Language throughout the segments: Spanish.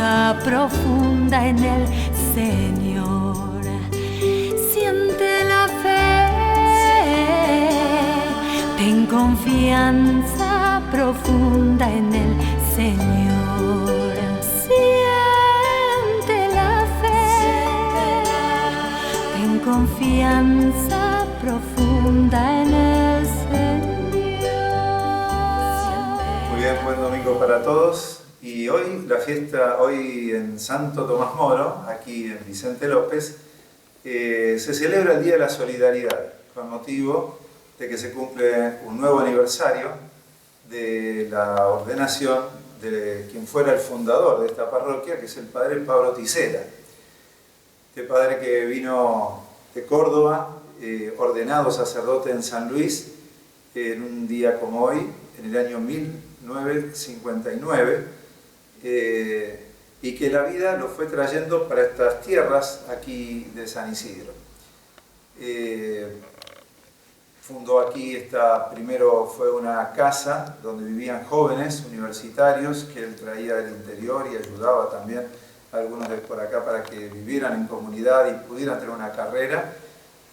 confianza profunda en el Señor. Siente la fe, ten confianza profunda en el Señor. Siente la fe, ten confianza profunda en el Señor. Muy bien, buen domingo para todos. Y hoy la fiesta, hoy en Santo Tomás Moro, aquí en Vicente López, se celebra el Día de la Solidaridad, con motivo de que se cumple un nuevo aniversario de la ordenación de quien fuera el fundador de esta parroquia, que es el padre Pablo Tisera. Este padre que vino de Córdoba, ordenado sacerdote en San Luis, en un día como hoy, en el año 1959, y que la vida lo fue trayendo para estas tierras aquí de San Isidro. Fundó aquí, primero fue una casa donde vivían jóvenes universitarios que él traía del interior y ayudaba también a algunos de por acá para que vivieran en comunidad y pudieran tener una carrera.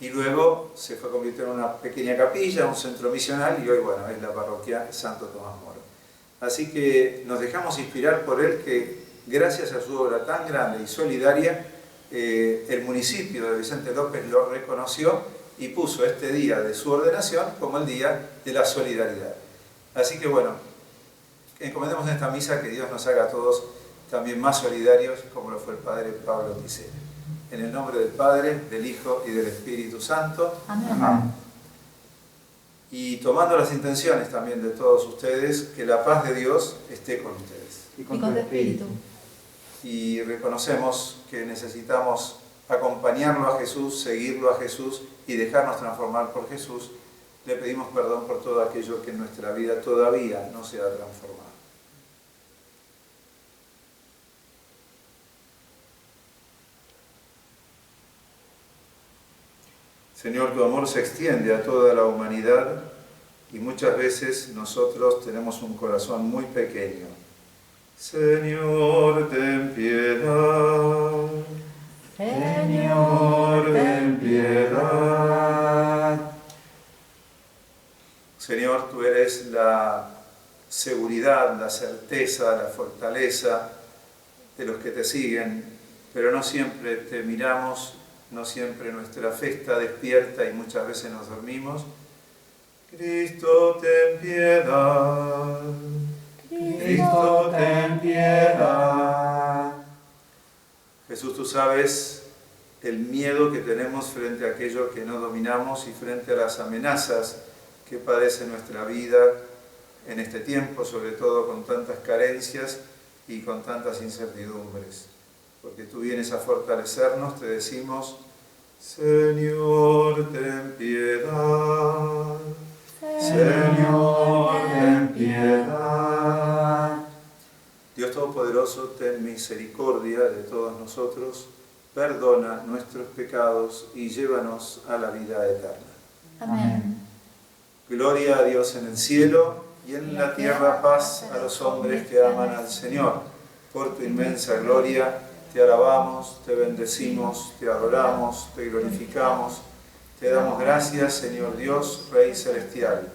Y luego se fue convirtiendo en una pequeña capilla, un centro misional, y hoy, bueno, es la parroquia Santo Tomás Moro. Así que nos dejamos inspirar por él, que gracias a su obra tan grande y solidaria, el municipio de Vicente López lo reconoció y puso este día de su ordenación como el Día de la Solidaridad. Así que bueno, encomendemos en esta misa que Dios nos haga a todos también más solidarios, como lo fue el Padre Pablo Tisera. En el nombre del Padre, del Hijo y del Espíritu Santo. Amén. Amén. Y tomando las intenciones también de todos ustedes, que la paz de Dios esté con ustedes. Y con tu espíritu. Y reconocemos que necesitamos acompañarlo a Jesús, seguirlo a Jesús y dejarnos transformar por Jesús. Le pedimos perdón por todo aquello que en nuestra vida todavía no se ha transformado. Señor, tu amor se extiende a toda la humanidad y muchas veces nosotros tenemos un corazón muy pequeño. Señor, ten piedad. Señor, ten piedad. Señor, tú eres la seguridad, la certeza, la fortaleza de los que te siguen, pero no siempre te miramos. No siempre nuestra fe está despierta y muchas veces nos dormimos. Cristo, ten piedad. Cristo, ten piedad. Jesús, tú sabes el miedo que tenemos frente a aquello que no dominamos y frente a las amenazas que padece nuestra vida en este tiempo, sobre todo con tantas carencias y con tantas incertidumbres. Porque tú vienes a fortalecernos, te decimos, Señor, ten piedad. Señor, ten piedad. Dios Todopoderoso, ten misericordia de todos nosotros, perdona nuestros pecados y llévanos a la vida eterna. Amén. Gloria a Dios en el cielo y en la tierra paz a los hombres que aman al Señor. Por tu inmensa gloria, te alabamos, te bendecimos, te adoramos, te glorificamos, te damos gracias, Señor Dios, Rey Celestial,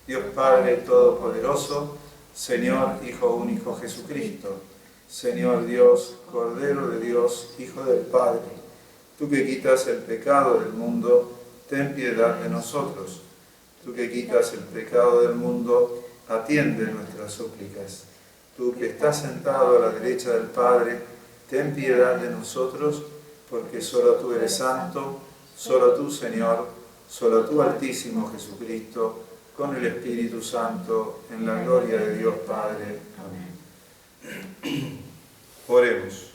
Dios Padre Todopoderoso, Señor Hijo Único Jesucristo, Señor Dios, Cordero de Dios, Hijo del Padre, tú que quitas el pecado del mundo, ten piedad de nosotros. Tú que quitas el pecado del mundo, atiende nuestras súplicas. Tú que estás sentado a la derecha del Padre, ten piedad de nosotros, porque solo tú eres santo, solo tú, Señor, solo tú, Altísimo Jesucristo, con el Espíritu Santo, en la gloria de Dios Padre. Amén. Oremos.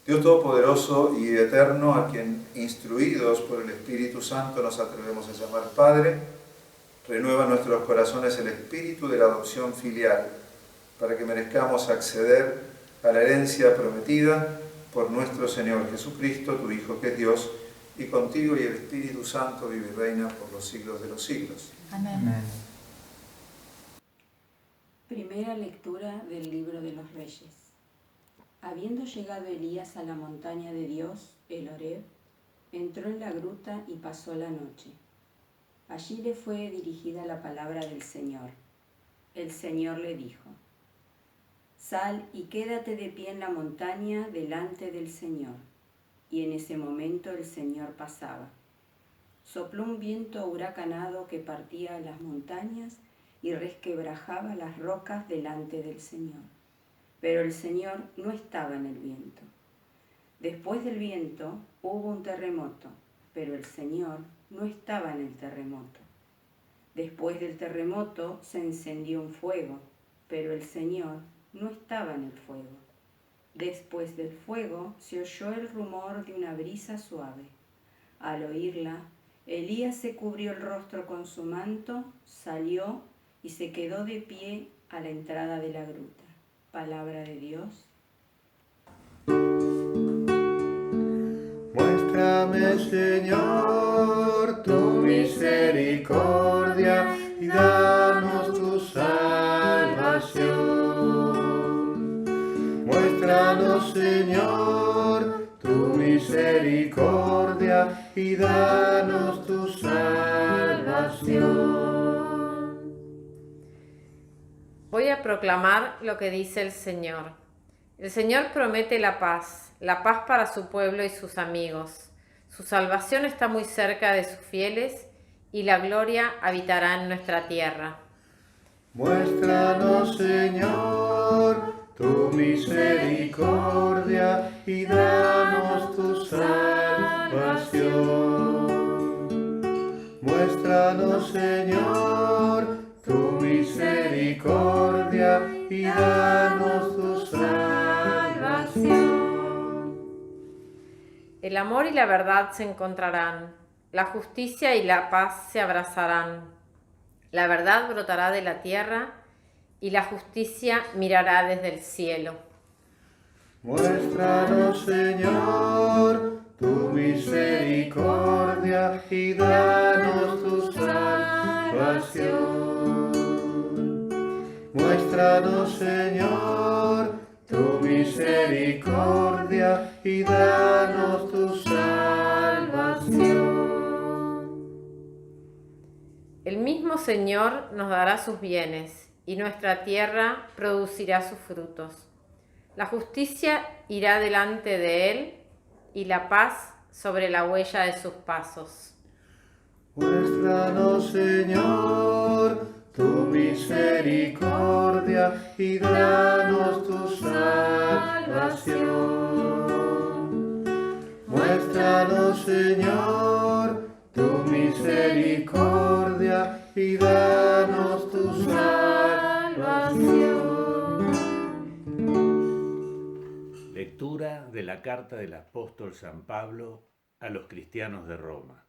Dios Todopoderoso y Eterno, a quien, instruidos por el Espíritu Santo, nos atrevemos a llamar Padre, renueva en nuestros corazones el espíritu de la adopción filial, para que merezcamos acceder a la herencia prometida por nuestro Señor Jesucristo, tu Hijo que es Dios, y contigo y el Espíritu Santo vive y reina por los siglos de los siglos. Amén. Primera lectura del libro de los Reyes. Habiendo llegado Elías a la montaña de Dios, el Horeb, entró en la gruta y pasó la noche. Allí le fue dirigida la palabra del Señor. El Señor le dijo: Sal y quédate de pie en la montaña delante del Señor. Y en ese momento el Señor pasaba. Sopló un viento huracanado que partía las montañas y resquebrajaba las rocas delante del Señor. Pero el Señor no estaba en el viento. Después del viento hubo un terremoto, pero el Señor no estaba en el terremoto. Después del terremoto se encendió un fuego, pero el Señor no estaba en el fuego. Después del fuego se oyó el rumor de una brisa suave. Al oírla, Elías se cubrió el rostro con su manto, salió y se quedó de pie a la entrada de la gruta. Palabra de Dios. Muéstrame, Señor, tu misericordia y danos tu salvación. Muéstranos, Señor, tu misericordia y danos tu salvación. Voy a proclamar lo que dice el Señor. El Señor promete la paz para su pueblo y sus amigos. Su salvación está muy cerca de sus fieles y la gloria habitará en nuestra tierra. Muéstranos, Señor, tu misericordia y danos tu salvación. Muéstranos, Señor, tu misericordia y danos tu salvación. El amor y la verdad se encontrarán, la justicia y la paz se abrazarán. La verdad brotará de la tierra y la justicia mirará desde el cielo. Muéstranos, Señor, tu misericordia y danos tu salvación. Muéstranos, Señor, tu misericordia y danos tu salvación. El mismo Señor nos dará sus bienes y nuestra tierra producirá sus frutos. La justicia irá delante de él y la paz sobre la huella de sus pasos. Muéstranos, Señor, tu misericordia y danos tu salvación. Muéstranos, Señor, tu misericordia y danos tu salvación. Lectura de la carta del apóstol San Pablo a los cristianos de Roma.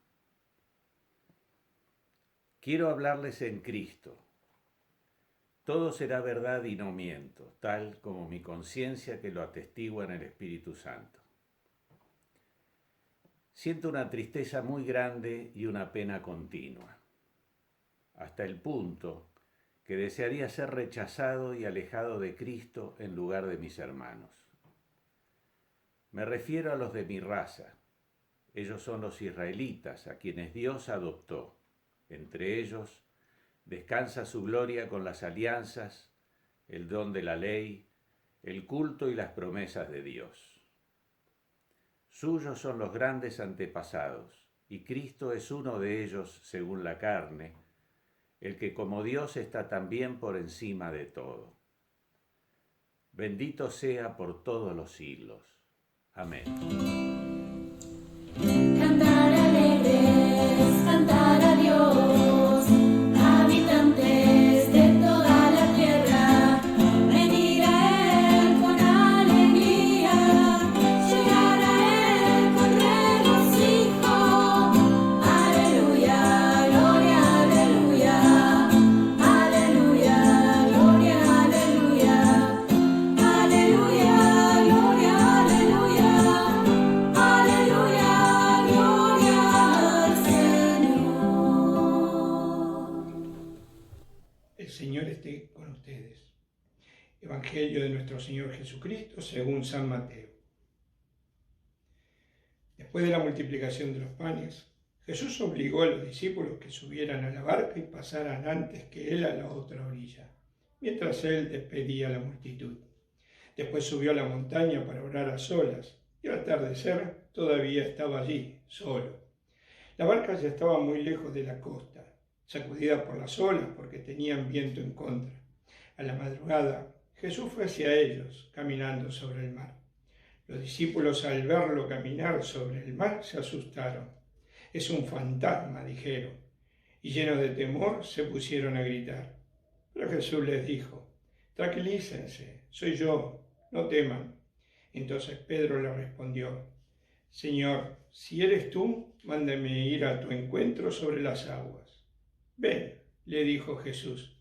Quiero hablarles en Cristo. Todo será verdad y no miento, tal como mi conciencia que lo atestigua en el Espíritu Santo. Siento una tristeza muy grande y una pena continua, hasta el punto que desearía ser rechazado y alejado de Cristo en lugar de mis hermanos. Me refiero a los de mi raza. Ellos son los israelitas, a quienes Dios adoptó. Entre ellos descansa su gloria con las alianzas, el don de la ley, el culto y las promesas de Dios. Suyos son los grandes antepasados, y Cristo es uno de ellos según la carne, el que como Dios está también por encima de todo. Bendito sea por todos los siglos. Amén. Cantar alegres, cantar a Dios, habitantes de toda la tierra, venir a Él con alegría, llegar a Él con regocijo. Aleluya, gloria, aleluya, aleluya, gloria, aleluya, aleluya, gloria, aleluya, aleluya, gloria al Señor. El Señor esté con ustedes. Evangelio de nuestro Señor Jesucristo según San Mateo. Después de la multiplicación de los panes, Jesús obligó a los discípulos que subieran a la barca y pasaran antes que él a la otra orilla, mientras él despedía a la multitud. Después subió a la montaña para orar a solas, y al atardecer todavía estaba allí, solo. La barca ya estaba muy lejos de la costa, sacudida por las olas porque tenían viento en contra. A la madrugada, Jesús fue hacia ellos, caminando sobre el mar. Los discípulos, al verlo caminar sobre el mar, se asustaron. «Es un fantasma», dijeron, y llenos de temor se pusieron a gritar. Pero Jesús les dijo: «Tranquilícense, soy yo, no teman». Entonces Pedro le respondió: «Señor, si eres tú, mándame ir a tu encuentro sobre las aguas». «Ven», le dijo Jesús.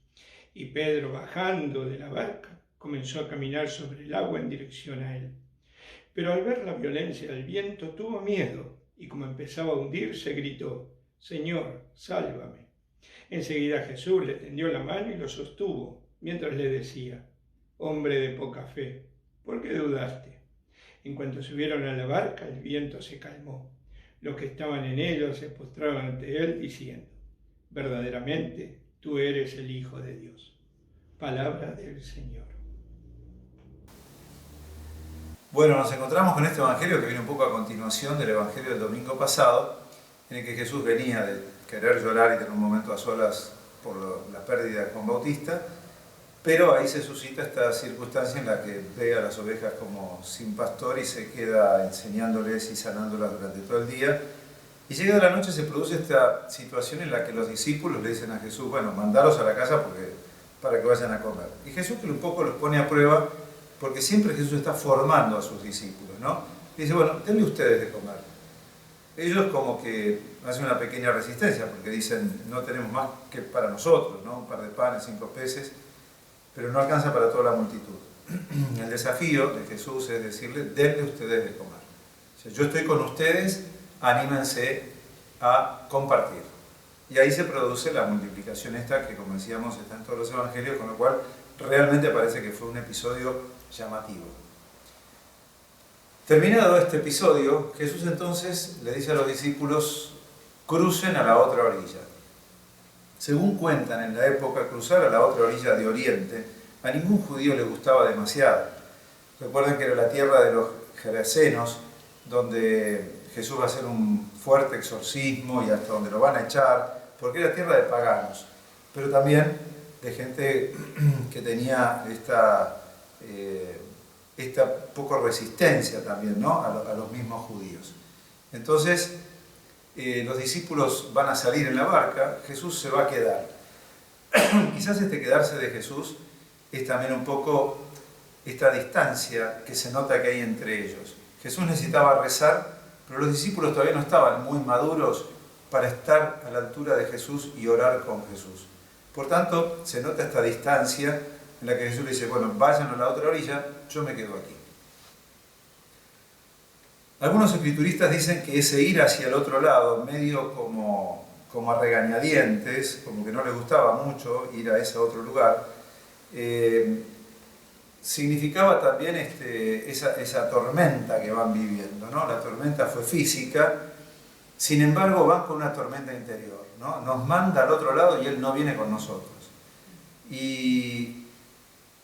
Y Pedro, bajando de la barca, comenzó a caminar sobre el agua en dirección a él. Pero al ver la violencia del viento tuvo miedo y como empezaba a hundirse gritó: «Señor, sálvame». Enseguida Jesús le tendió la mano y lo sostuvo, mientras le decía: «Hombre de poca fe, ¿por qué dudaste?». En cuanto subieron a la barca, el viento se calmó. Los que estaban en ella se postraron ante él diciendo: «Verdaderamente, tú eres el Hijo de Dios». Palabra del Señor. Bueno, nos encontramos con este evangelio que viene un poco a continuación del evangelio del domingo pasado, en el que Jesús venía de querer llorar y tener un momento a solas por la pérdida de Juan Bautista, pero ahí se suscita esta circunstancia en la que ve a las ovejas como sin pastor y se queda enseñándoles y sanándolas durante todo el día. Y llega la noche, se produce esta situación en la que los discípulos le dicen a Jesús: «Bueno, mandaros a la casa para que vayan a comer». Y Jesús que un poco los pone a prueba, porque siempre Jesús está formando a sus discípulos, ¿no? Y dice: «Bueno, denle ustedes de comer». Ellos como que hacen una pequeña resistencia, porque dicen: «No tenemos más que para nosotros, ¿no? Un par de panes, 5 peces, pero no alcanza para toda la multitud». El desafío de Jesús es decirle: «Denle ustedes de comer». O sea, yo estoy con ustedes, anímense a compartir. Y ahí se produce la multiplicación esta que, como decíamos, está en todos los evangelios, con lo cual realmente parece que fue un episodio llamativo. Terminado este episodio, Jesús entonces le dice a los discípulos: crucen a la otra orilla. Según cuentan, en la época, cruzar a la otra orilla de Oriente a ningún judío le gustaba demasiado. Recuerden que era la tierra de los gerasenos, donde Jesús va a hacer un fuerte exorcismo y hasta donde lo van a echar, porque era tierra de paganos, pero también de gente que tenía esta poco resistencia también, ¿no? a los mismos judíos. Entonces, los discípulos van a salir en la barca, Jesús se va a quedar. Quizás este quedarse de Jesús es también un poco esta distancia que se nota que hay entre ellos. Jesús necesitaba rezar, pero los discípulos todavía no estaban muy maduros para estar a la altura de Jesús y orar con Jesús. Por tanto, se nota esta distancia en la que Jesús le dice: bueno, vayan a la otra orilla, yo me quedo aquí. Algunos escrituristas dicen que ese ir hacia el otro lado, medio como a regañadientes, como que no les gustaba mucho ir a ese otro lugar, significaba también esa tormenta que van viviendo, ¿no? La tormenta fue física, sin embargo van con una tormenta interior, ¿no? Nos manda al otro lado y Él no viene con nosotros. Y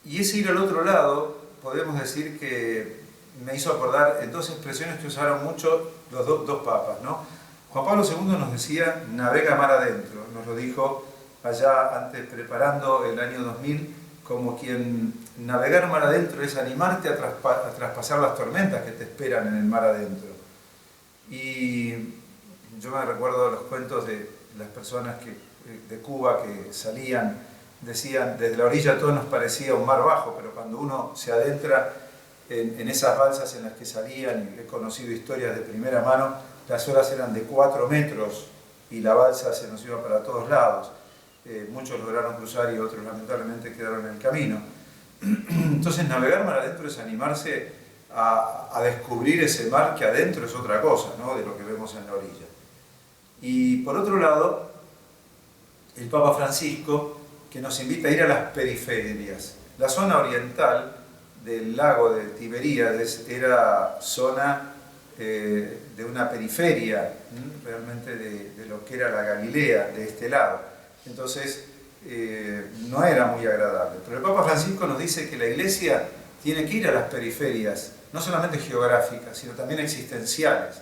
ese ir al otro lado, podemos decir que me hizo acordar en dos expresiones que usaron mucho los dos papas, ¿no? Juan Pablo II nos decía: navega mar adentro, nos lo dijo allá antes, preparando el año 2000, como quien navegar mar adentro es animarte a traspasar las tormentas que te esperan en el mar adentro. Y yo me recuerdo los cuentos de las personas de Cuba que salían, decían: desde la orilla todo nos parecía un mar bajo, pero cuando uno se adentra en esas balsas en las que salían, y he conocido historias de primera mano, las olas eran de 4 metros y la balsa se nos iba para todos lados. Muchos lograron cruzar y otros lamentablemente quedaron en el camino. Entonces navegar mar adentro es animarse a descubrir ese mar que adentro es otra cosa, ¿no? De lo que vemos en la orilla. Y por otro lado, el Papa Francisco, que nos invita a ir a las periferias. La zona oriental del lago de Tiberíades era zona de una periferia, realmente de lo que era la Galilea, de este lado. Entonces, no era muy agradable. Pero el Papa Francisco nos dice que la Iglesia tiene que ir a las periferias, no solamente geográficas, sino también existenciales.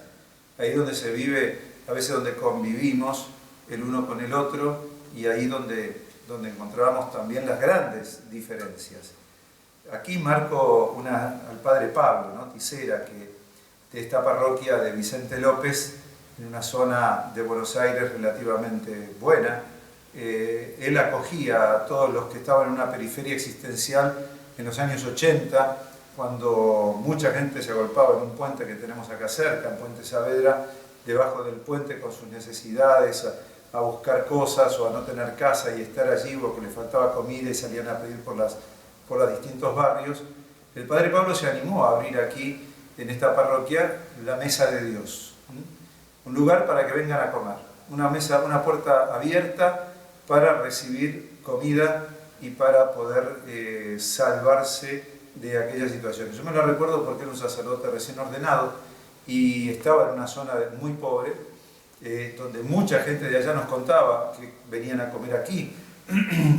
Ahí donde se vive, a veces donde convivimos el uno con el otro, y ahí donde encontramos también las grandes diferencias. Aquí marco al Padre Pablo, ¿no? Tisera, de esta parroquia de Vicente López, en una zona de Buenos Aires relativamente buena. Él acogía a todos los que estaban en una periferia existencial en los años 80, cuando mucha gente se agolpaba en un puente que tenemos acá cerca, en Puente Saavedra, debajo del puente con sus necesidades, a buscar cosas o a no tener casa y estar allí porque le faltaba comida y salían a pedir por los distintos barrios. El Padre Pablo se animó a abrir aquí, en esta parroquia, la Mesa de Dios, un lugar para que vengan a comer, una puerta abierta para recibir comida y para poder salvarse de aquellas situaciones. Yo me lo recuerdo porque era un sacerdote recién ordenado y estaba en una zona muy pobre, donde mucha gente de allá nos contaba que venían a comer aquí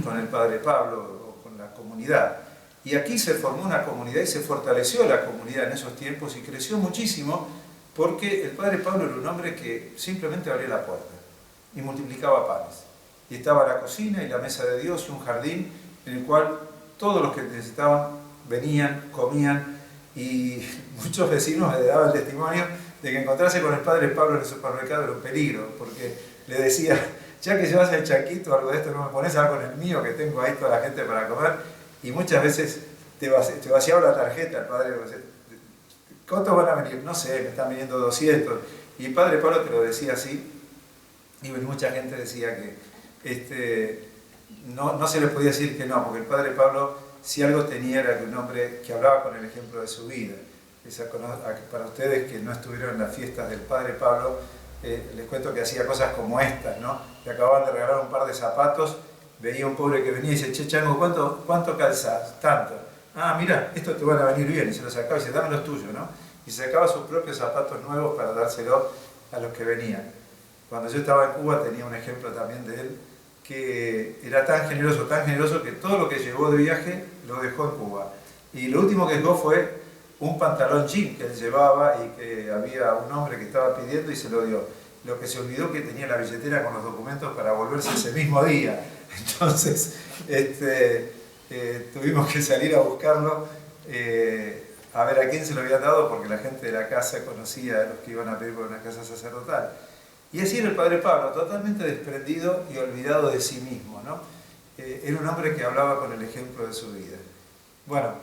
con el Padre Pablo o con la comunidad. Y aquí se formó una comunidad y se fortaleció la comunidad en esos tiempos y creció muchísimo porque el Padre Pablo era un hombre que simplemente abría la puerta y multiplicaba panes. Y estaba la cocina y la mesa de Dios y un jardín en el cual todos los que necesitaban venían, comían, y muchos vecinos me daban el testimonio de que encontrarse con el Padre Pablo en el supermercado era un peligro, porque le decía, ya que llevas el chanquito o algo de esto, no me pones algo con el mío, que tengo ahí toda la gente para comer. Y muchas veces te vaciaba la tarjeta el Padre. ¿Cuántos van a venir? No sé, me están viniendo 200. Y el Padre Pablo te lo decía así, y mucha gente decía que no se le podía decir que no, porque el Padre Pablo, si algo tenía, era que un hombre que hablaba con el ejemplo de su vida. Para ustedes que no estuvieron en las fiestas del Padre Pablo, les cuento que hacía cosas como estas, ¿no? Le acababan de regalar un par de zapatos, veía un pobre que venía y dice, che, Chango, ¿cuánto calzás? Tanto. Ah, mira, estos te van a venir bien. Y se los sacaba y dice, dame los tuyos, ¿no? Y se sacaba sus propios zapatos nuevos para dárselo a los que venían. Cuando yo estaba en Cuba tenía un ejemplo también de él, que era tan generoso que todo lo que llevó de viaje lo dejó en Cuba. Y lo último que dejó fue un pantalón jean que él llevaba y que había un hombre que estaba pidiendo y se lo dio. Lo que se olvidó que tenía la billetera con los documentos para volverse ese mismo día. Entonces, tuvimos que salir a buscarlo, a ver a quién se lo había dado, porque la gente de la casa conocía a los que iban a pedir por una casa sacerdotal. Y así era el Padre Pablo, totalmente desprendido y olvidado de sí mismo, ¿no? Era un hombre que hablaba con el ejemplo de su vida. Bueno,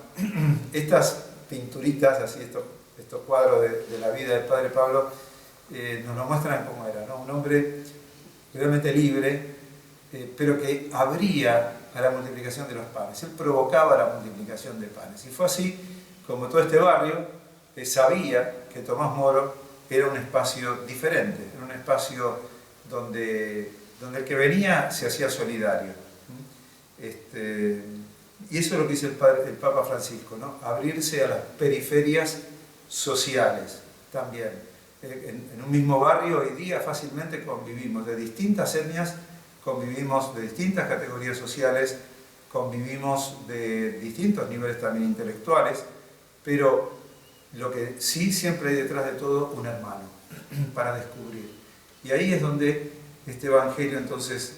estas pinturitas, así estos cuadros de la vida del Padre Pablo, nos lo muestran cómo era, ¿no? Un hombre realmente libre, pero que abría a la multiplicación de los panes. Él provocaba la multiplicación de panes. Y fue así como todo este barrio sabía que Tomás Moro era un espacio diferente, era un espacio donde el que venía se hacía solidario. Y eso es lo que dice el Papa Francisco, ¿no? Abrirse a las periferias sociales también. En un mismo barrio hoy día fácilmente convivimos de distintas etnias, convivimos de distintas categorías sociales, convivimos de distintos niveles también intelectuales, pero lo que sí siempre hay detrás de todo, un hermano para descubrir. Y ahí es donde este Evangelio entonces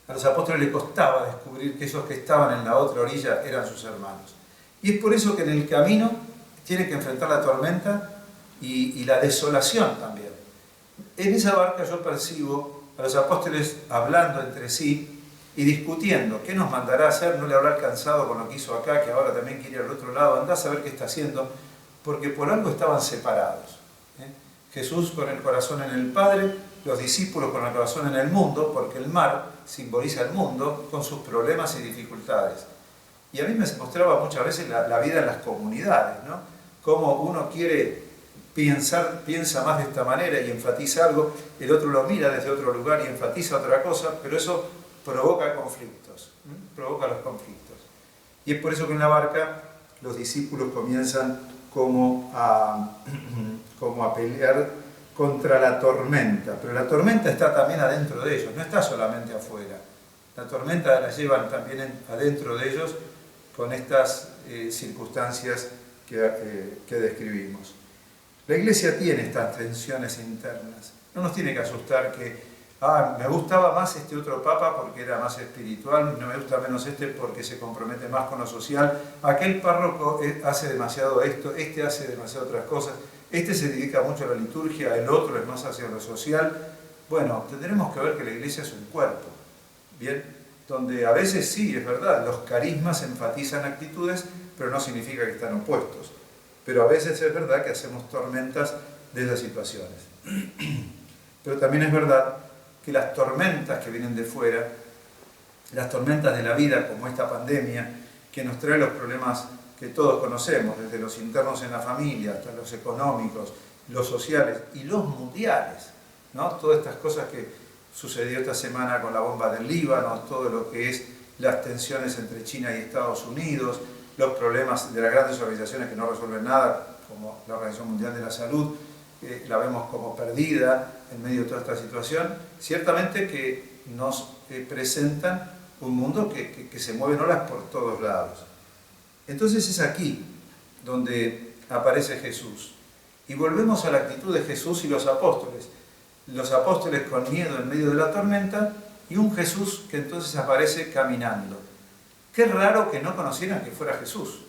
a los apóstoles les costaba descubrir que esos que estaban en la otra orilla eran sus hermanos. Y es por eso que en el camino tienen que enfrentar la tormenta y la desolación también. En esa barca yo percibo a los apóstoles hablando entre sí y discutiendo qué nos mandará a hacer. No le habrá alcanzado con lo que hizo acá, que ahora también quiere ir al otro lado, andá a saber qué está haciendo, porque por algo estaban separados. Jesús con el corazón en el Padre, los discípulos con el corazón en el mundo, porque el mar simboliza el mundo con sus problemas y dificultades. Y a mí me mostraba muchas veces la vida en las comunidades, ¿no? Cómo uno piensa más de esta manera y enfatiza algo, el otro lo mira desde otro lugar y enfatiza otra cosa, pero eso provoca conflictos, provoca los conflictos. Y es por eso que en la barca los discípulos comienzan como a pelear contra la tormenta, pero la tormenta está también adentro de ellos, no está solamente afuera. La tormenta la llevan también adentro de ellos con estas circunstancias que describimos. La Iglesia tiene estas tensiones internas. No nos tiene que asustar que me gustaba más este otro papa porque era más espiritual, no me gusta menos este porque se compromete más con lo social, aquel párroco hace demasiado esto, este hace demasiado otras cosas, este se dedica mucho a la liturgia, el otro es más hacia lo social. Bueno, tendremos que ver que la Iglesia es un cuerpo, ¿bien? Donde a veces sí, es verdad, los carismas enfatizan actitudes, pero no significa que están opuestos. Pero a veces es verdad que hacemos tormentas de esas situaciones. Pero también es verdad que las tormentas que vienen de fuera, las tormentas de la vida, como esta pandemia, que nos trae los problemas que todos conocemos, desde los internos en la familia hasta los económicos, los sociales y los mundiales, ¿no? Todas estas cosas que sucedió esta semana con la bomba del Líbano, todo lo que es las tensiones entre China y Estados Unidos, los problemas de las grandes organizaciones que no resuelven nada, como la Organización Mundial de la Salud, la vemos como perdida en medio de toda esta situación. Ciertamente que nos presentan un mundo que se mueve en olas por todos lados. Entonces es aquí donde aparece Jesús. Y volvemos a la actitud de Jesús y los apóstoles. Los apóstoles con miedo en medio de la tormenta y un Jesús que entonces aparece caminando. Qué raro que no conocieran que fuera Jesús.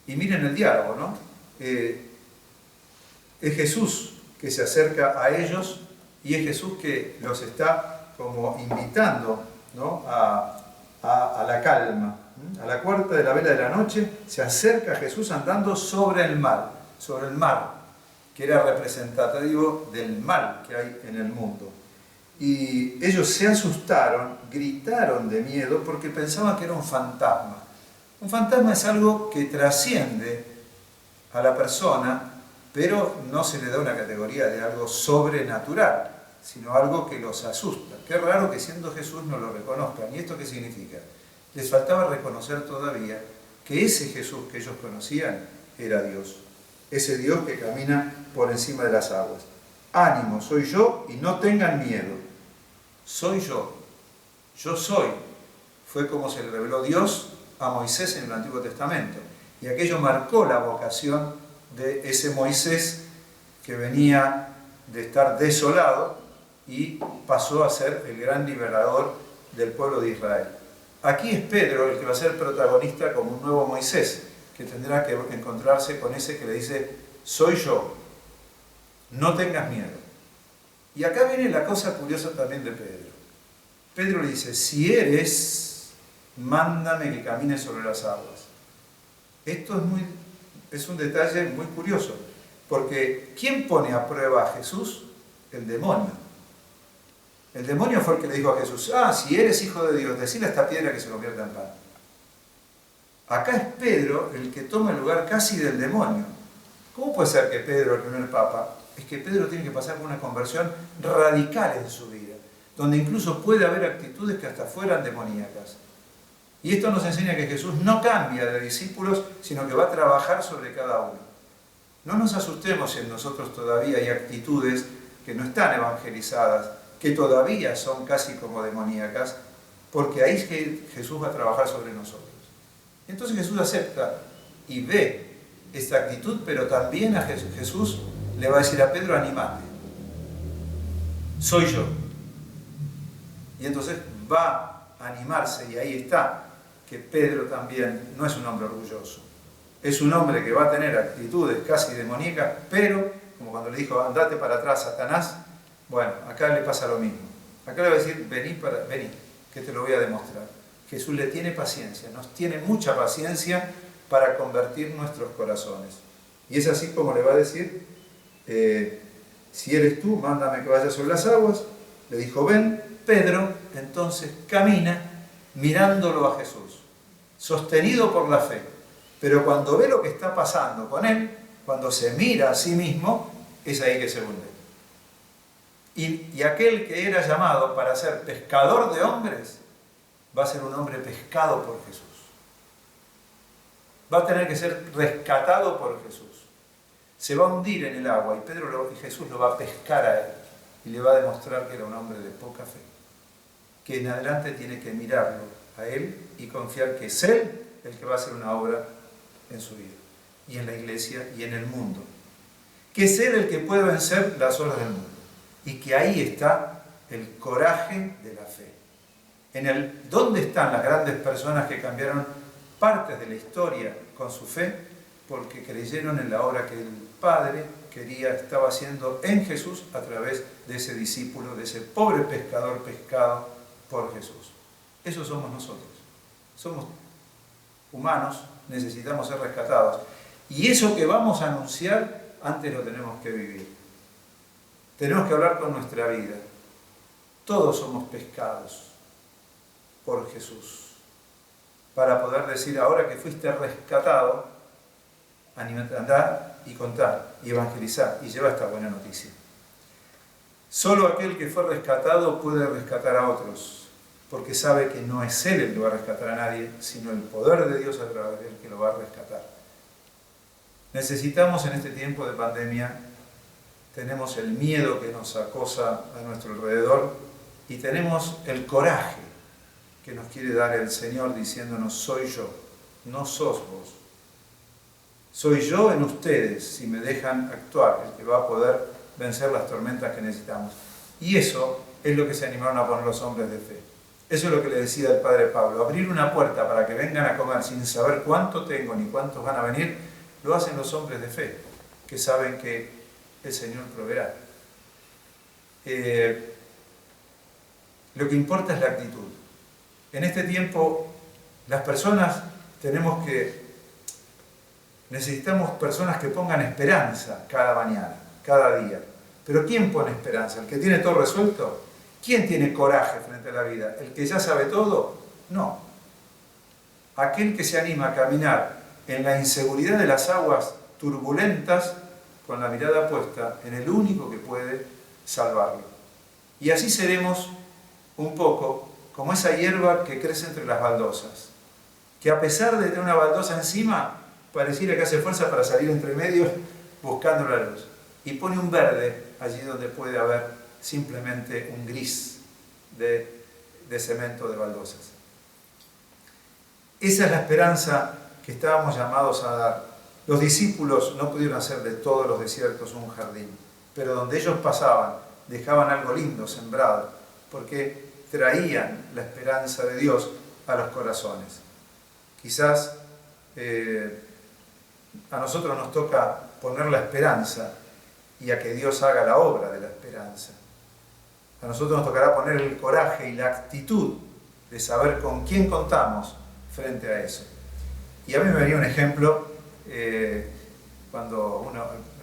Y miren el diálogo, ¿no? Es Jesús que se acerca a ellos y es Jesús que los está como invitando, ¿no? a la calma. A la cuarta de la vela de la noche se acerca Jesús andando sobre el mar, que era representativo del mal que hay en el mundo. Y ellos se asustaron, gritaron de miedo porque pensaban que era un fantasma. Un fantasma es algo que trasciende a la persona, pero no se le da una categoría de algo sobrenatural, sino algo que los asusta. Qué raro que siendo Jesús no lo reconozcan. ¿Y esto qué significa? Les faltaba reconocer todavía que ese Jesús que ellos conocían era Dios. Ese Dios que camina por encima de las aguas. Ánimo, soy yo y no tengan miedo. Soy yo. Yo soy. Fue como se le reveló Dios a Moisés en el Antiguo Testamento. Y aquello marcó la vocación de ese Moisés que venía de estar desolado y pasó a ser el gran liberador del pueblo de Israel. Aquí es Pedro el que va a ser protagonista como un nuevo Moisés, que tendrá que encontrarse con ese que le dice, soy yo, no tengas miedo. Y acá viene la cosa curiosa también de Pedro. Pedro le dice, si eres, mándame que camine sobre las aguas. Esto es un detalle muy curioso, porque ¿quién pone a prueba a Jesús? El demonio. El demonio fue el que le dijo a Jesús, si eres hijo de Dios, decile a esta piedra que se convierta en pan. Acá es Pedro el que toma el lugar casi del demonio. ¿Cómo puede ser que Pedro, el primer papa, es que Pedro tiene que pasar por una conversión radical en su vida, donde incluso puede haber actitudes que hasta fueran demoníacas? Y esto nos enseña que Jesús no cambia de discípulos, sino que va a trabajar sobre cada uno. No nos asustemos si en nosotros todavía hay actitudes que no están evangelizadas, que todavía son casi como demoníacas, porque ahí es que Jesús va a trabajar sobre nosotros. Entonces Jesús acepta y ve esta actitud, pero también a Jesús le va a decir a Pedro, animate, soy yo. Y entonces va a animarse, y ahí está, que Pedro también no es un hombre orgulloso, es un hombre que va a tener actitudes casi demoníacas, pero, como cuando le dijo, andate para atrás, Satanás, bueno, acá le pasa lo mismo. Acá le va a decir, vení, que te lo voy a demostrar. Jesús le tiene paciencia, nos tiene mucha paciencia para convertir nuestros corazones. Y es así como le va a decir, si eres tú, mándame que vaya sobre las aguas. Le dijo, ven. Pedro entonces camina mirándolo a Jesús, sostenido por la fe. Pero cuando ve lo que está pasando con él, cuando se mira a sí mismo, es ahí que se hunde. Y aquel que era llamado para ser pescador de hombres, va a ser un hombre pescado por Jesús. Va a tener que ser rescatado por Jesús. Se va a hundir en el agua y Jesús lo va a pescar a él y le va a demostrar que era un hombre de poca fe. Que en adelante tiene que mirarlo a él y confiar que es él el que va a hacer una obra en su vida, y en la iglesia y en el mundo. Que es él el que puede vencer las olas del mundo. Y que ahí está el coraje de la fe. ¿Dónde están las grandes personas que cambiaron partes de la historia con su fe? Porque creyeron en la obra que el Padre estaba haciendo en Jesús a través de ese discípulo, de ese pobre pescador pescado por Jesús. Eso somos nosotros. Somos humanos, necesitamos ser rescatados. Y eso que vamos a anunciar, antes lo tenemos que vivir. Tenemos que hablar con nuestra vida. Todos somos pescados por Jesús. Para poder decir, ahora que fuiste rescatado, anímate a andar y contar, y evangelizar, y llevar esta buena noticia. Solo aquel que fue rescatado puede rescatar a otros, porque sabe que no es él el que va a rescatar a nadie, sino el poder de Dios a través de él que lo va a rescatar. Necesitamos en este tiempo de pandemia, tenemos el miedo que nos acosa a nuestro alrededor y tenemos el coraje que nos quiere dar el Señor diciéndonos, soy yo, no sos vos. Soy yo en ustedes, si me dejan actuar, el que va a poder vencer las tormentas que necesitamos. Y eso es lo que se animaron a poner los hombres de fe. Eso es lo que le decía el Padre Pablo. Abrir una puerta para que vengan a comer sin saber cuánto tengo ni cuántos van a venir, lo hacen los hombres de fe, que saben que el Señor proveerá. Lo que importa es la actitud. En este tiempo, las personas necesitamos personas que pongan esperanza cada mañana, cada día. Pero ¿quién pone esperanza? ¿El que tiene todo resuelto? ¿Quién tiene coraje frente a la vida? ¿El que ya sabe todo? No. Aquel que se anima a caminar en la inseguridad de las aguas turbulentas, con la mirada puesta en el único que puede salvarlo. Y así seremos un poco como esa hierba que crece entre las baldosas, que a pesar de tener una baldosa encima, pareciera que hace fuerza para salir entre medio buscando la luz. Y pone un verde allí donde puede haber simplemente un gris de cemento de baldosas. Esa es la esperanza que estábamos llamados a dar. Los discípulos no pudieron hacer de todos los desiertos un jardín, pero donde ellos pasaban dejaban algo lindo sembrado, porque traían la esperanza de Dios a los corazones. Quizás a nosotros nos toca poner la esperanza y a que Dios haga la obra de la esperanza. A nosotros nos tocará poner el coraje y la actitud de saber con quién contamos frente a eso. Y a mí me venía un ejemplo cuando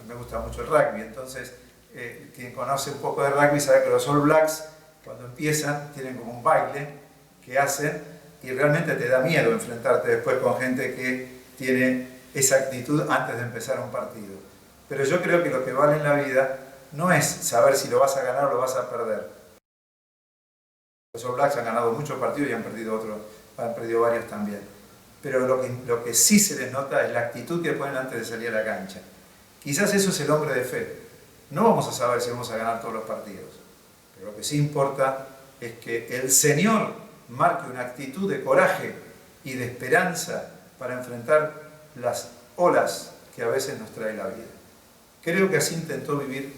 me gusta mucho el rugby, entonces quien conoce un poco de rugby sabe que los All Blacks cuando empiezan tienen como un baile que hacen y realmente te da miedo enfrentarte después con gente que tiene esa actitud antes de empezar un partido. Pero yo creo que lo que vale en la vida no es saber si lo vas a ganar o lo vas a perder. Los All Blacks han ganado muchos partidos y han perdido varios también. Pero lo que sí se les nota es la actitud que ponen antes de salir a la cancha. Quizás eso es el hombre de fe. No vamos a saber si vamos a ganar todos los partidos. Pero lo que sí importa es que el Señor marque una actitud de coraje y de esperanza para enfrentar las olas que a veces nos trae la vida. Creo que así intentó vivir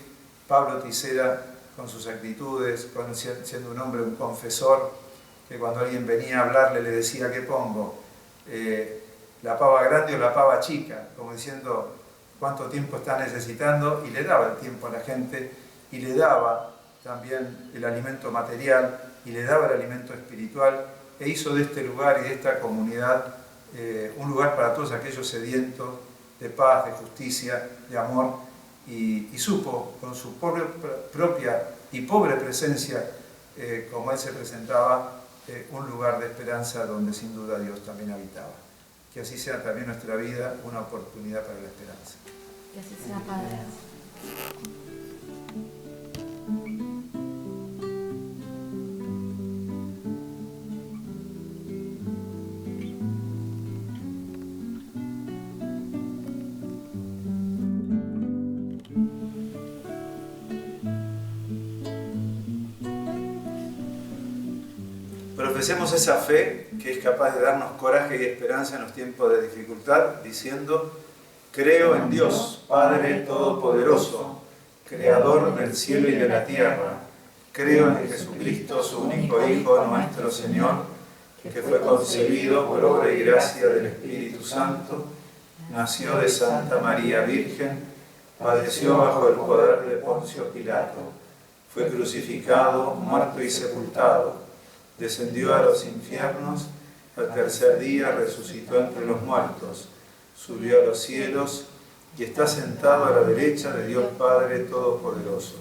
Pablo Tisera con sus actitudes, siendo un hombre, un confesor, que cuando alguien venía a hablarle le decía, ¿qué pongo? ¿La pava grande o la pava chica? Como diciendo cuánto tiempo está necesitando, y le daba el tiempo a la gente, y le daba también el alimento material, y le daba el alimento espiritual, e hizo de este lugar y de esta comunidad un lugar para todos aquellos sedientos de paz, de justicia, de amor, y supo con su propia y pobre presencia, como él se presentaba, un lugar de esperanza donde sin duda Dios también habitaba. Que así sea también nuestra vida una oportunidad para la esperanza. Que así sea, Padre. Profesemos esa fe que es capaz de darnos coraje y esperanza en los tiempos de dificultad, diciendo: creo en Dios, Padre Todopoderoso, Creador del cielo y de la tierra. Creo en Jesucristo, su único Hijo, nuestro Señor, que fue concebido por obra y gracia del Espíritu Santo, nació de Santa María Virgen, padeció bajo el poder de Poncio Pilato, fue crucificado, muerto y sepultado, descendió a los infiernos, al tercer día resucitó entre los muertos, subió a los cielos y está sentado a la derecha de Dios Padre Todopoderoso.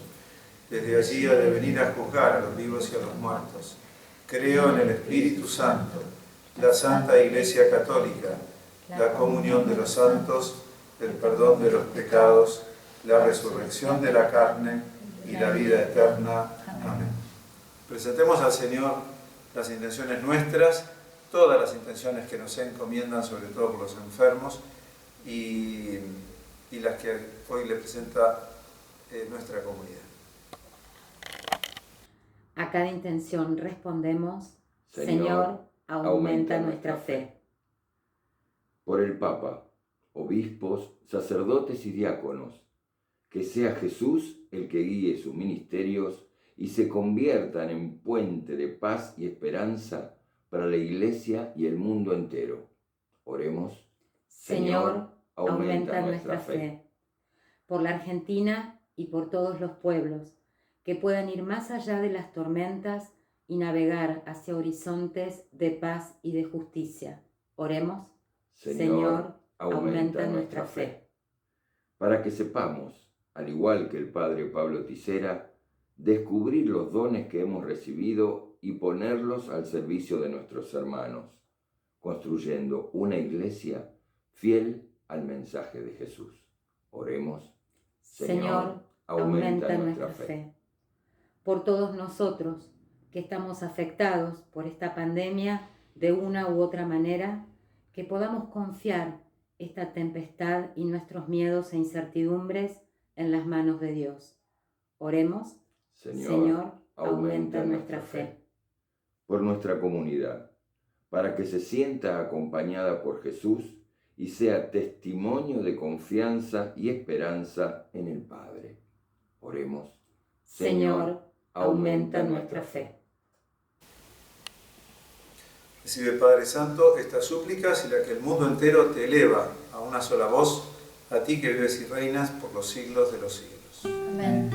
Desde allí ha de venir a juzgar a los vivos y a los muertos. Creo en el Espíritu Santo, la Santa Iglesia Católica, la comunión de los santos, el perdón de los pecados, la resurrección de la carne y la vida eterna. Amén. Presentemos al Señor las intenciones nuestras, todas las intenciones que nos encomiendan, sobre todo por los enfermos, y las que hoy le presenta nuestra comunidad. A cada intención respondemos: Señor, aumenta nuestra fe. Por el Papa, obispos, sacerdotes y diáconos, que sea Jesús el que guíe sus ministerios y se conviertan en puente de paz y esperanza para la Iglesia y el mundo entero. Oremos. Señor, aumenta nuestra fe. Por la Argentina y por todos los pueblos, que puedan ir más allá de las tormentas y navegar hacia horizontes de paz y de justicia. Oremos. Señor, aumenta nuestra fe. Para que sepamos, al igual que el Padre Pablo Tisera, descubrir los dones que hemos recibido y ponerlos al servicio de nuestros hermanos, construyendo una iglesia fiel al mensaje de Jesús. Oremos. Señor, aumenta nuestra fe. Por todos nosotros que estamos afectados por esta pandemia de una u otra manera, que podamos confiar esta tempestad y nuestros miedos e incertidumbres en las manos de Dios. Oremos. Señor, aumenta nuestra fe. Por nuestra comunidad, para que se sienta acompañada por Jesús y sea testimonio de confianza y esperanza en el Padre. Oremos. Señor, aumenta nuestra fe. Recibe, Padre Santo, estas súplicas y la que el mundo entero te eleva a una sola voz, a ti que vives y reinas por los siglos de los siglos. Amén.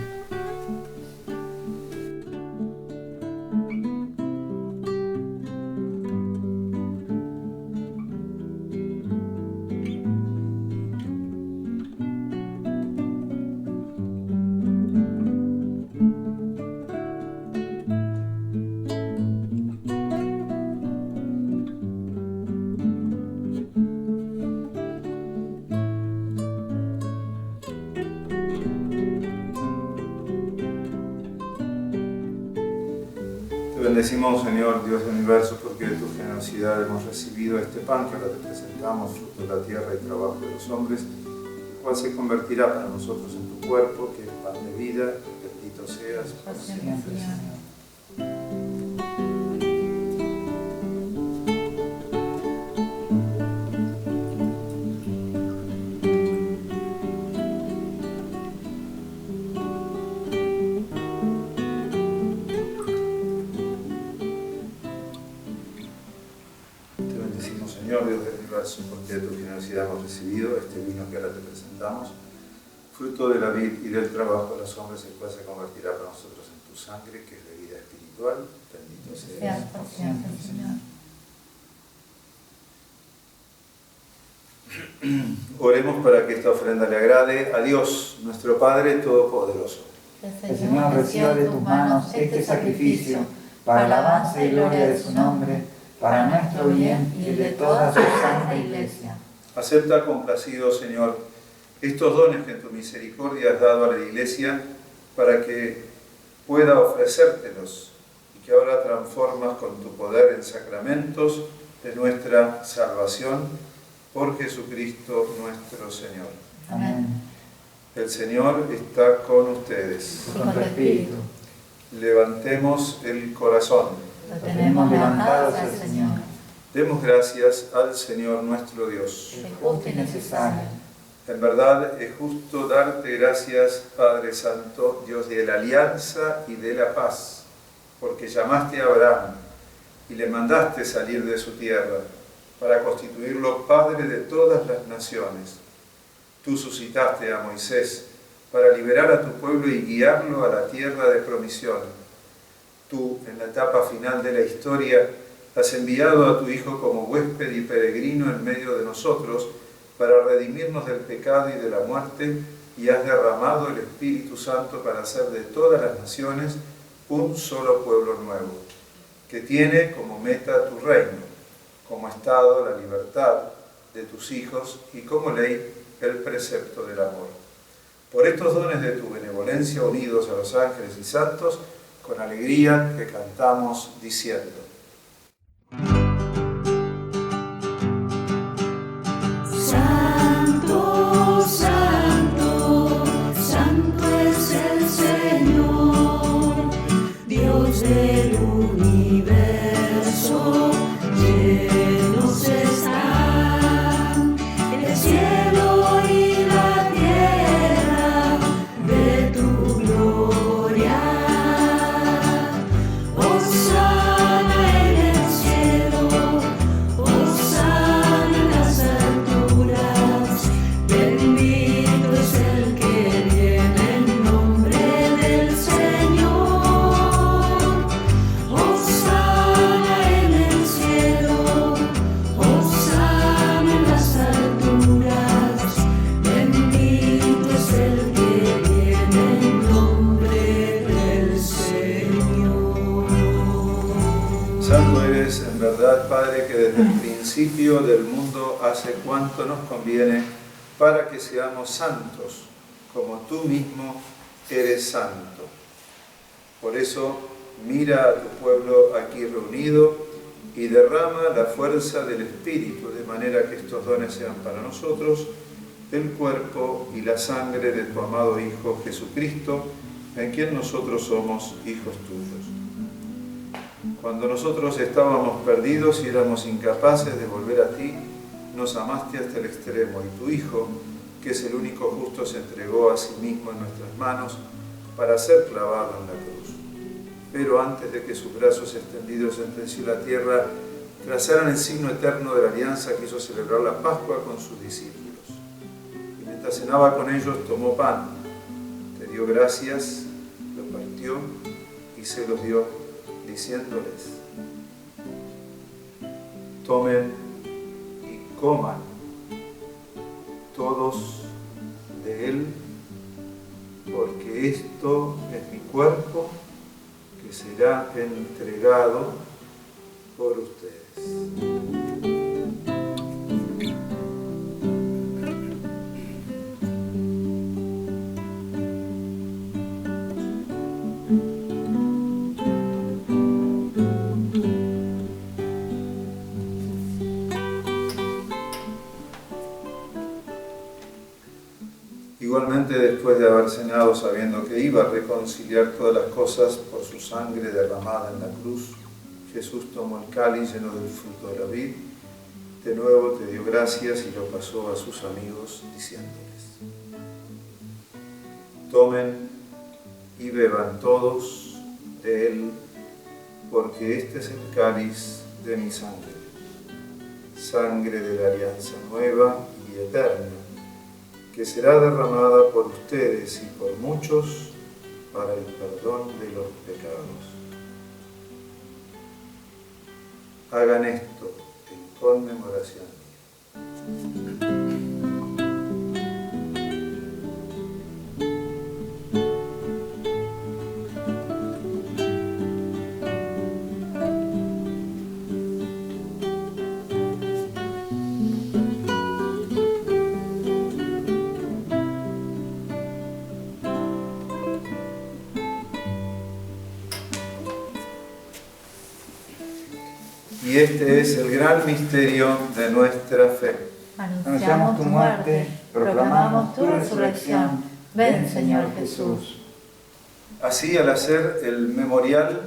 Te bendecimos, Señor, Dios del universo, porque de tu generosidad hemos recibido este pan que ahora te presentamos, fruto de la tierra y trabajo de los hombres, el cual se convertirá para nosotros en tu cuerpo, que es pan de vida. Bendito seas por siempre, Señor. Señor, Dios del universo, porque de tu generosidad hemos recibido este vino que ahora te presentamos, fruto de la vid y del trabajo de los hombres, el cual se convertirá para nosotros en tu sangre, que es de vida espiritual. Bendito seas por siempre, Señor. Oremos para que esta ofrenda le agrade a Dios, nuestro Padre Todopoderoso. El Señor reciba de tus manos este sacrificio para alabanza y gloria de su nombre, para nuestro bien y el de toda su santa Iglesia. Acepta complacido, Señor, estos dones que en tu misericordia has dado a la Iglesia para que pueda ofrecértelos y que ahora transformas con tu poder en sacramentos de nuestra salvación por Jesucristo nuestro Señor. Amén. El Señor está con ustedes. Con tu espíritu. Levantemos el corazón. Lo tenemos levantado hacia el Señor, Demos gracias al Señor nuestro Dios. es justo y necesario. En verdad es justo darte gracias, Padre Santo, Dios de la alianza y de la paz, porque llamaste a Abraham y le mandaste salir de su tierra para constituirlo Padre de todas las naciones. Tú suscitaste a Moisés para liberar a tu pueblo y guiarlo a la tierra de promisión. Tú, en la etapa final de la historia, has enviado a tu Hijo como huésped y peregrino en medio de nosotros para redimirnos del pecado y de la muerte, y has derramado el Espíritu Santo para hacer de todas las naciones un solo pueblo nuevo, que tiene como meta tu reino, como estado la libertad de tus hijos y como ley el precepto del amor. Por estos dones de tu benevolencia, unidos a los ángeles y santos, con alegría te cantamos diciendo: Santo, santo, santo es el Señor, Dios del universo, llenos están el cielo y la tierra de tu gloria. Hosana en el cielo, hosana en las alturas, bendito es el que viene en nombre del Señor. Hosana en el cielo, hosana en las alturas, bendito es el que viene en nombre del Señor. Santo eres en verdad, Padre, que desde el principio del mundo hace cuanto nos conviene para que seamos santos, como tú mismo eres santo. Por eso, mira a tu pueblo aquí reunido y derrama la fuerza del Espíritu, de manera que estos dones sean para nosotros el cuerpo y la sangre de tu amado Hijo Jesucristo, en quien nosotros somos hijos tuyos. Cuando nosotros estábamos perdidos y éramos incapaces de volver a ti, nos amaste hasta el extremo, y tu Hijo, que es el único justo, se entregó a sí mismo en nuestras manos para ser clavado en la cruz. Pero antes de que sus brazos extendidos entre el cielo y la tierra trazaran el signo eterno de la alianza, quiso celebrar la Pascua con sus discípulos. Y mientras cenaba con ellos, tomó pan, te dio gracias, lo partió y se los dio, diciéndoles: tomen y coman todos de él, porque esto es mi cuerpo que será entregado por ustedes. Igualmente, después de haber cenado, sabiendo que iba a reconciliar todas las cosas por su sangre derramada en la cruz, Jesús tomó el cáliz lleno del fruto de la vid, de nuevo te dio gracias y lo pasó a sus amigos, diciéndoles: tomen y beban todos de él, porque este es el cáliz de mi sangre, sangre de la alianza nueva y eterna, que será derramada por ustedes y por muchos para el perdón de los pecados. Hagan esto en conmemoración mía. Y este es el gran misterio de nuestra fe. Anunciamos tu muerte, proclamamos tu resurrección. Ven, Señor Jesús. Así, al hacer el memorial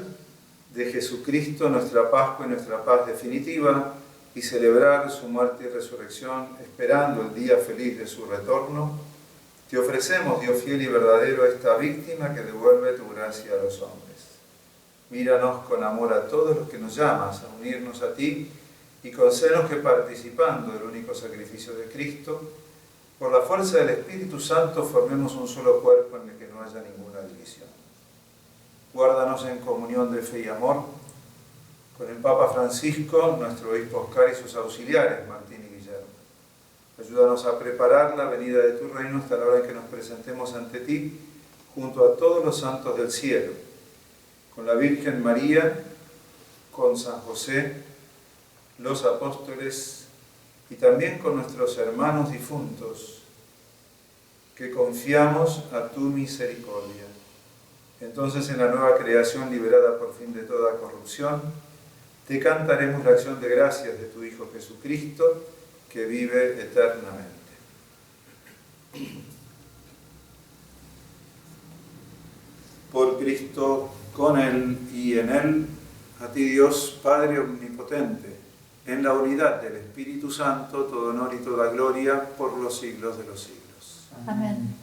de Jesucristo, nuestra Pascua y nuestra paz definitiva, y celebrar su muerte y resurrección, esperando el día feliz de su retorno, te ofrecemos, Dios fiel y verdadero, esta víctima que devuelve tu gracia a los hombres. Míranos con amor a todos los que nos llamas a unirnos a ti, y concédenos que, participando del único sacrificio de Cristo, por la fuerza del Espíritu Santo formemos un solo cuerpo en el que no haya ninguna división. Guárdanos en comunión de fe y amor con el Papa Francisco, nuestro obispo Oscar y sus auxiliares, Martín y Guillermo. Ayúdanos a preparar la venida de tu reino hasta la hora en que nos presentemos ante ti, junto a todos los santos del cielo, con la Virgen María, con San José, los apóstoles y también con nuestros hermanos difuntos, que confiamos a tu misericordia. Entonces, en la nueva creación liberada por fin de toda corrupción, te cantaremos la acción de gracias de tu Hijo Jesucristo, que vive eternamente. Por Cristo, con Él y en Él, a ti Dios, Padre omnipotente, en la unidad del Espíritu Santo, todo honor y toda gloria por los siglos de los siglos. Amén.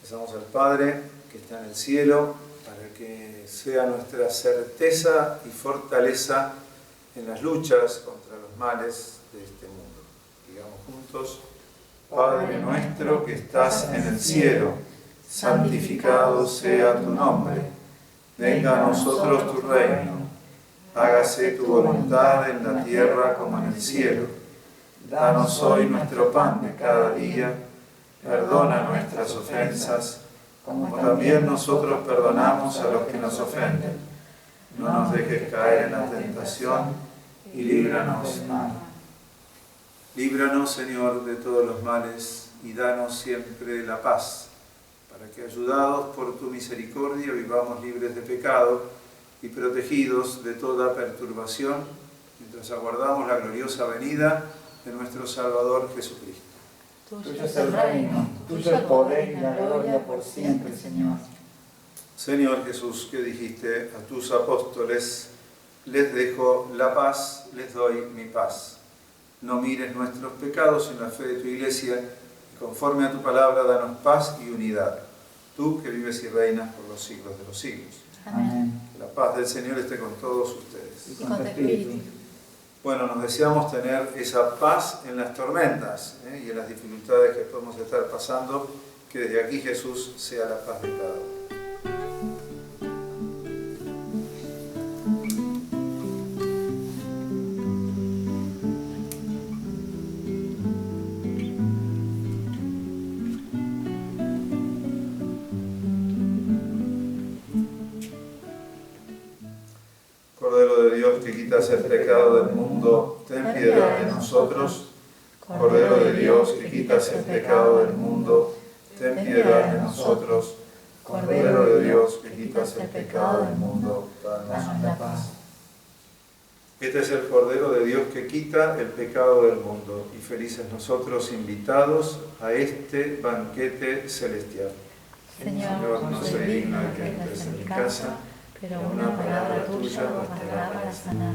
Rezamos al Padre que está en el cielo, para que sea nuestra certeza y fortaleza en las luchas contra los males de este mundo. Digamos juntos: Padre nuestro que estás en el cielo, santificado sea tu nombre. Venga a nosotros tu reino. Hágase tu voluntad en la tierra como en el cielo. Danos hoy nuestro pan de cada día. Perdona nuestras ofensas, como también nosotros perdonamos a los que nos ofenden. No nos dejes caer en la tentación y líbranos del mal. Líbranos, Señor, de todos los males y danos siempre la paz, para que, ayudados por tu misericordia, vivamos libres de pecado y protegidos de toda perturbación, mientras aguardamos la gloriosa venida de nuestro Salvador Jesucristo. Tuyo es el reino, tuyo el poder y la gloria por siempre, Señor. Señor Jesús, que dijiste a tus apóstoles: les dejo la paz, les doy mi paz. No mires nuestros pecados en la fe de tu Iglesia, y conforme a tu palabra, danos paz y unidad. Tú que vives y reinas por los siglos de los siglos. Amén. La paz del Señor esté con todos ustedes. Y con tu espíritu. Bueno, nos deseamos tener esa paz en las tormentas y en las dificultades que podemos estar pasando, que desde aquí Jesús sea la paz de cada uno. Cordero de Dios, que quitas el pecado del mundo, ten piedad de nosotros. Cordero de Dios, que quitas el pecado del mundo, ten piedad de nosotros. Cordero de Dios, que quitas el pecado del mundo, danos la paz. Este es el Cordero de Dios que quita el pecado del mundo, y felices nosotros invitados a este banquete celestial. Señor, no soy digno de que entres en mi casa, pero una palabra tuya bastará para sanar.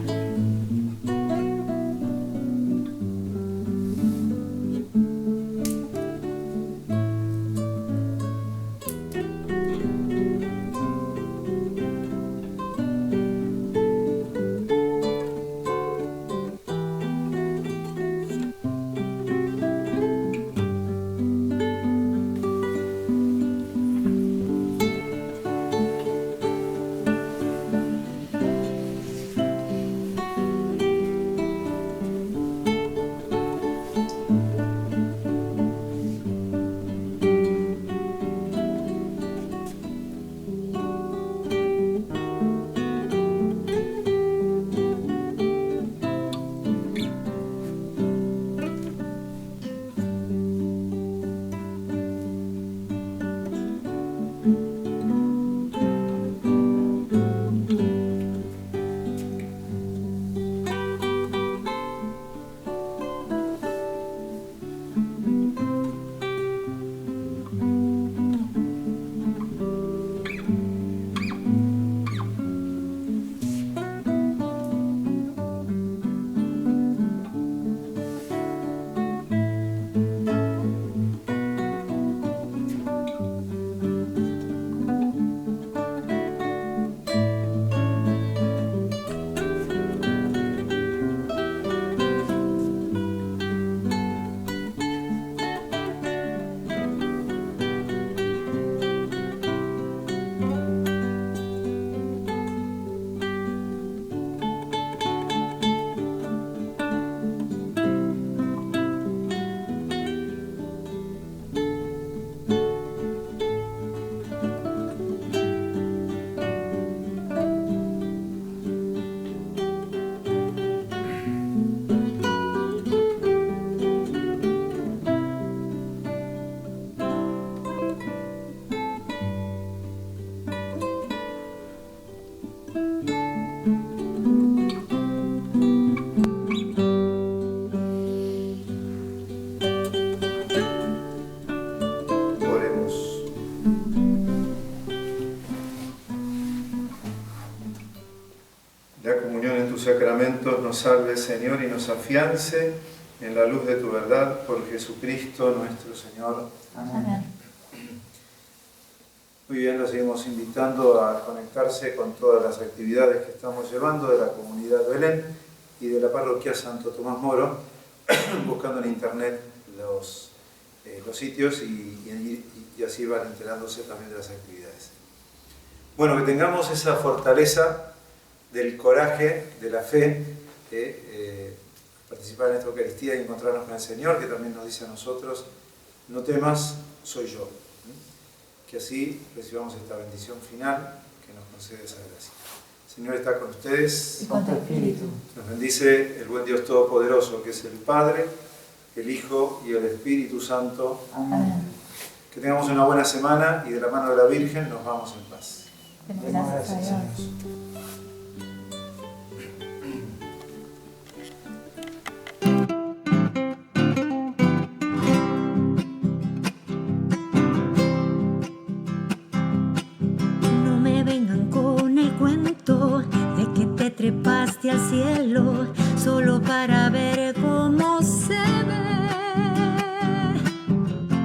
sacramentos nos salve, Señor, y nos afiance en la luz de tu verdad, por Jesucristo nuestro Señor. Amén. Muy bien, los seguimos invitando a conectarse con todas las actividades que estamos llevando de la comunidad Belén y de la parroquia Santo Tomás Moro, buscando en internet los sitios y así van enterándose también de las actividades. Bueno, que tengamos esa fortaleza del coraje, de la fe, participar en esta Eucaristía y encontrarnos con el Señor, que también nos dice a nosotros, no temas, soy yo. Que así recibamos esta bendición final que nos concede esa gracia. El Señor está con ustedes. Y con tu espíritu. Nos bendice el buen Dios Todopoderoso, que es el Padre, el Hijo y el Espíritu Santo. Amén. Que tengamos una buena semana y de la mano de la Virgen nos vamos en paz. Gracias a Dios. No me vengan con el cuento de que te trepaste al cielo solo para ver cómo se ve.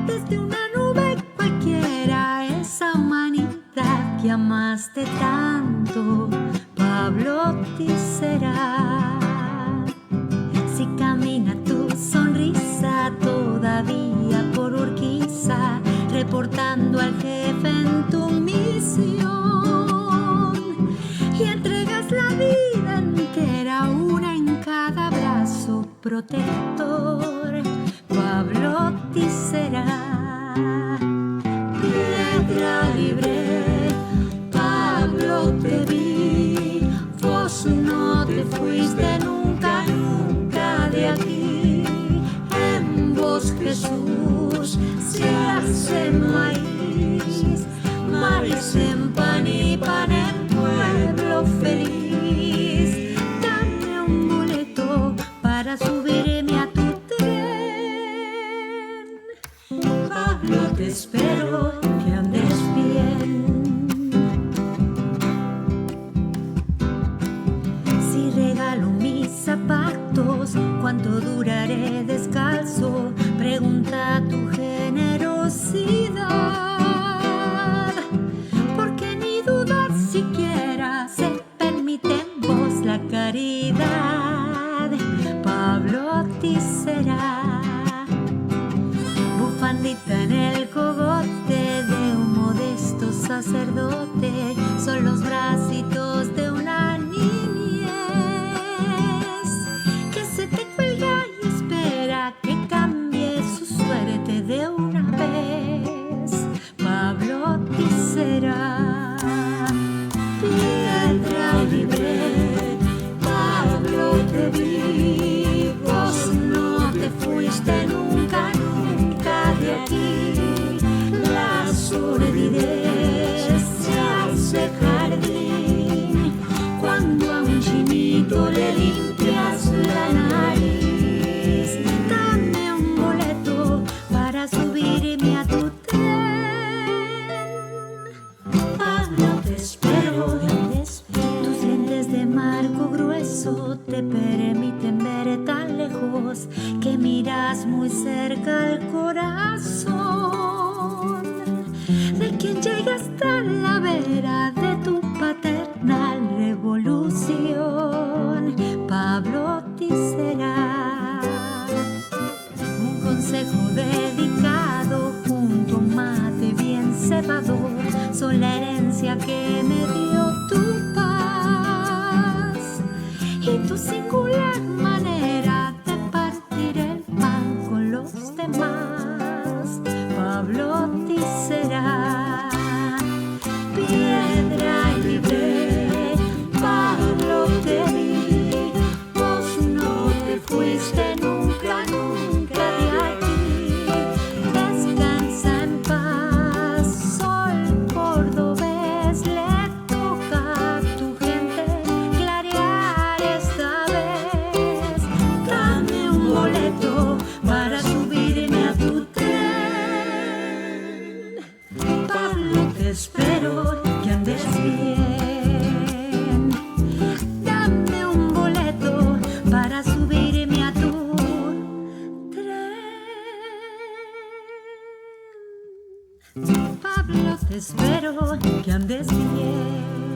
Desde una nube cualquiera, esa humanidad que amaste tanto, Pablo será. Si camina tu sonrisa todavía por Urquiza, reportando al jefe en tu misión, y entregas la vida entera, una en cada brazo protector, Pablo será. Piedra libre, Pablo te vi, vos no te fuiste nunca, nunca de aquí. En vos, Jesús, se hace maíz, maíz en pan y pan en pueblo feliz. Dame un boleto para subirme a tu tren. Pablo, te espero que andes bien. Si regalo mis zapatos, ¿cuánto duraré descalzo? Pregunta a tu generosidad, porque ni dudar siquiera se permite en vos la caridad. Pablo será. Bufandita en el cogote de un modesto sacerdote, son los bracitos de una niñez que se te cuelga y espera que cambie su suerte de una vez. Pablo será. Piedra libre, Pablo te vi, vos no te fuiste nunca, nunca de aquí. La sordidez se hace jardín cuando a un chinito le limpias la nariz. Dame un boleto para subirme a tu tren. Pablo, te espero. Tus lentes de marco grueso te permiten ver tan lejos que miras muy cerca al corazón de quien llega hasta la vera de tu paternal revolución. Pablo será. Un consejo dedicado junto a un mate bien cebador son la herencia que me dio tu paz y tu singular manera de partir el pan con los demás. Pablo será. Piedra libre, Pablo te vi, vos no te fuiste nunca, nunca de aquí. Descansa en paz, sol cordobés, le toca a tu gente clarear esta vez. Dame un boleto para subirme a tu tren. Pablo, te espero que andes bien. Dame un boleto Te espero que andes bien.